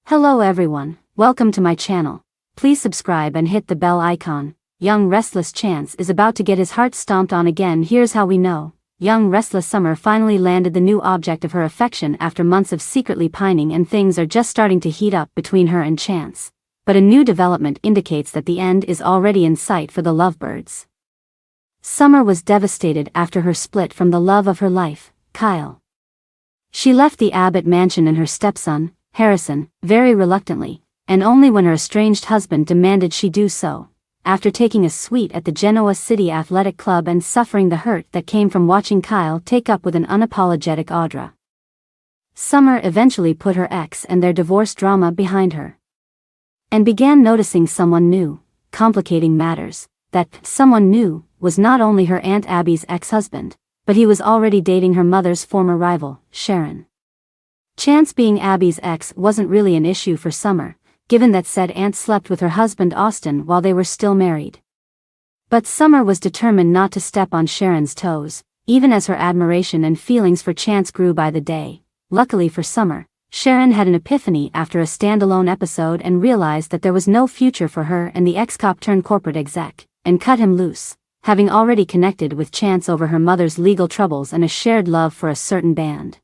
Hello everyone, welcome to my channel. Please subscribe and hit the bell icon. Young restless Chance is about to get his heart stomped on again. Here's how we know. Young restless Summer finally landed the new object of her affection after months of secretly pining, and things are just starting to heat up between her and Chance. But a new development indicates that the end is already in sight for the lovebirds. Summer was devastated after her split from the love of her life, Kyle. She left the Abbott mansion and her stepson, Harrison, very reluctantly, and only when her estranged husband demanded she do so. After taking a suite at the Genoa City Athletic Club and suffering the hurt that came from watching Kyle take up with an unapologetic Audra. Summer eventually put her ex and their divorce drama behind her, and began noticing someone new, complicating matters. That someone new was not only her Aunt Abby's ex-husband, but he was already dating her mother's former rival, Sharon. Chance being Abby's ex wasn't really an issue for Summer, given that said aunt slept with her husband Austin while they were still married. But Summer was determined not to step on Sharon's toes, even as her admiration and feelings for Chance grew by the day. Luckily for Summer, Sharon had an epiphany after a standalone episode and realized that there was no future for her and the ex-cop turned corporate exec, and cut him loose, having already connected with Chance over her mother's legal troubles and a shared love for a certain band.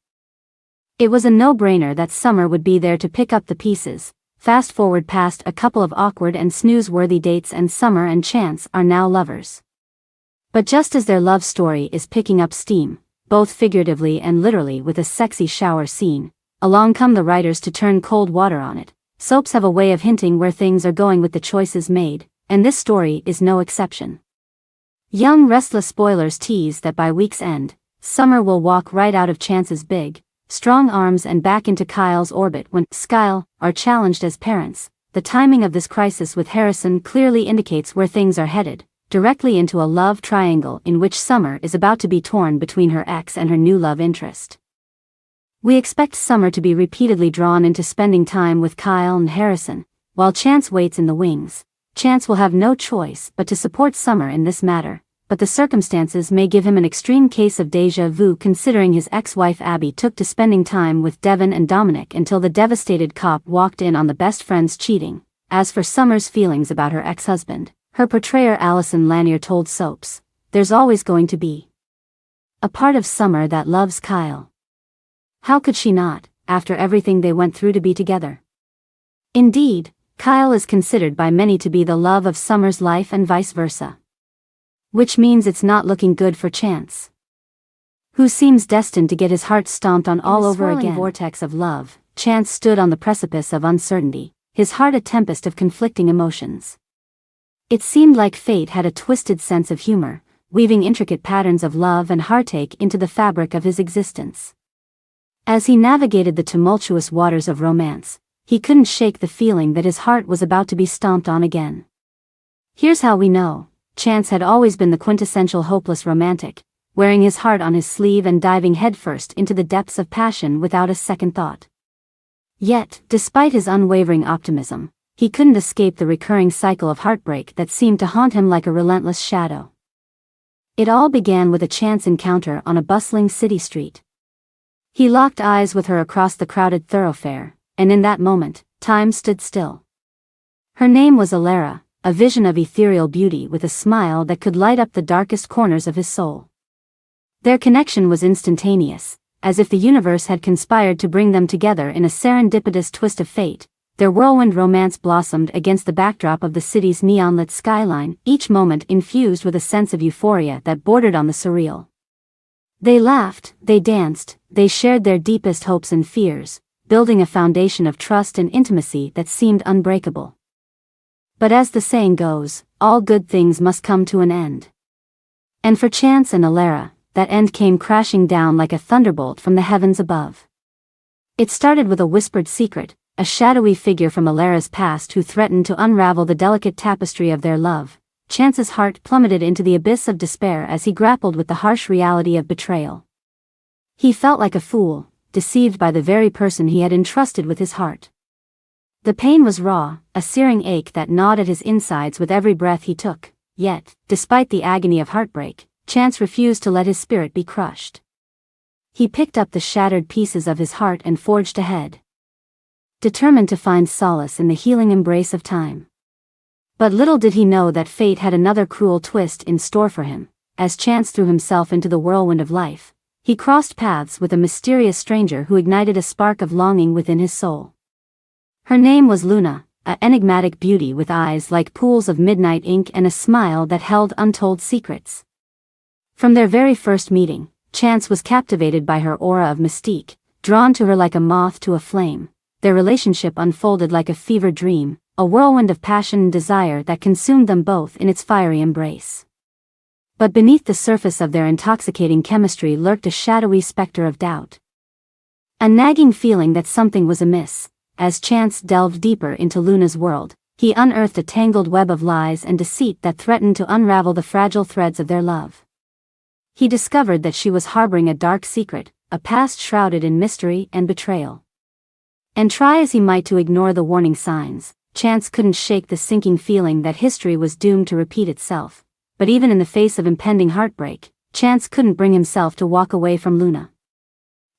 It was a no-brainer that Summer would be there to pick up the pieces. Fast forward past a couple of awkward and snooze-worthy dates, and Summer and Chance are now lovers. But just as their love story is picking up steam, both figuratively and literally with a sexy shower scene, along come the writers to turn cold water on it. Soaps have a way of hinting where things are going with the choices made, and this story is no exception. Young restless spoilers tease that by week's end, Summer will walk right out of Chance's big, strong arms and back into Kyle's orbit when Skyle are challenged as parents. The timing of this crisis with Harrison clearly indicates where things are headed, directly into a love triangle in which Summer is about to be torn between her ex and her new love interest. We expect Summer to be repeatedly drawn into spending time with Kyle and Harrison, while Chance waits in the wings. Chance will have no choice but to support Summer in this matter, but the circumstances may give him an extreme case of déjà vu, considering his ex-wife Abby took to spending time with Devin and Dominic until the devastated cop walked in on the best friends cheating. As for Summer's feelings about her ex-husband, her portrayer Allison Lanier told Soaps, "There's always going to be a part of Summer that loves Kyle. How could she not, after everything they went through to be together?" Indeed, Kyle is considered by many to be the love of Summer's life and vice versa. Which means it's not looking good for Chance, who seems destined to get his heart stomped on all over again. In the swirling vortex of love, Chance stood on the precipice of uncertainty, his heart a tempest of conflicting emotions. It seemed like fate had a twisted sense of humor, weaving intricate patterns of love and heartache into the fabric of his existence. As he navigated the tumultuous waters of romance, he couldn't shake the feeling that his heart was about to be stomped on again. Here's how we know. Chance had always been the quintessential hopeless romantic, wearing his heart on his sleeve and diving headfirst into the depths of passion without a second thought. Yet, despite his unwavering optimism, he couldn't escape the recurring cycle of heartbreak that seemed to haunt him like a relentless shadow. It all began with a chance encounter on a bustling city street. He locked eyes with her across the crowded thoroughfare, and in that moment, time stood still. Her name was Alara, a vision of ethereal beauty with a smile that could light up the darkest corners of his soul. Their connection was instantaneous, as if the universe had conspired to bring them together in a serendipitous twist of fate. Their whirlwind romance blossomed against the backdrop of the city's neon-lit skyline, each moment infused with a sense of euphoria that bordered on the surreal. They laughed, they danced, they shared their deepest hopes and fears, building a foundation of trust and intimacy that seemed unbreakable. But as the saying goes, all good things must come to an end. And for Chance and Alara, that end came crashing down like a thunderbolt from the heavens above. It started with a whispered secret, a shadowy figure from Alara's past who threatened to unravel the delicate tapestry of their love. Chance's heart plummeted into the abyss of despair as he grappled with the harsh reality of betrayal. He felt like a fool, deceived by the very person he had entrusted with his heart. The pain was raw, a searing ache that gnawed at his insides with every breath he took. Yet, despite the agony of heartbreak, Chance refused to let his spirit be crushed. He picked up the shattered pieces of his heart and forged ahead. determined to find solace in the healing embrace of time. But little did he know that fate had another cruel twist in store for him. As Chance threw himself into the whirlwind of life, he crossed paths with a mysterious stranger who ignited a spark of longing within his soul. Her name was Luna, an enigmatic beauty with eyes like pools of midnight ink and a smile that held untold secrets. From their very first meeting, Chance was captivated by her aura of mystique, drawn to her like a moth to a flame. Their relationship unfolded like a fever dream, a whirlwind of passion and desire that consumed them both in its fiery embrace. But beneath the surface of their intoxicating chemistry lurked a shadowy specter of doubt. A nagging feeling that something was amiss. As Chance delved deeper into Luna's world, he unearthed a tangled web of lies and deceit that threatened to unravel the fragile threads of their love. He discovered that she was harboring a dark secret, a past shrouded in mystery and betrayal. And try as he might to ignore the warning signs, Chance couldn't shake the sinking feeling that history was doomed to repeat itself. But even in the face of impending heartbreak, Chance couldn't bring himself to walk away from Luna.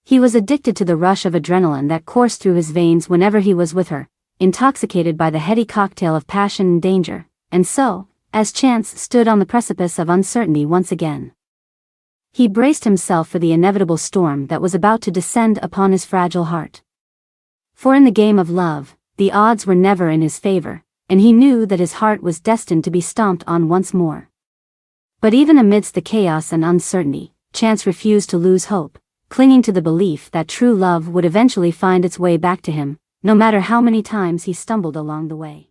He was addicted to the rush of adrenaline that coursed through his veins whenever he was with her, intoxicated by the heady cocktail of passion and danger. And so, as Chance stood on the precipice of uncertainty once again, he braced himself for the inevitable storm that was about to descend upon his fragile heart. For in the game of love, the odds were never in his favor, and he knew that his heart was destined to be stomped on once more. But even amidst the chaos and uncertainty, Chance refused to lose hope, clinging to the belief that true love would eventually find its way back to him, no matter how many times he stumbled along the way.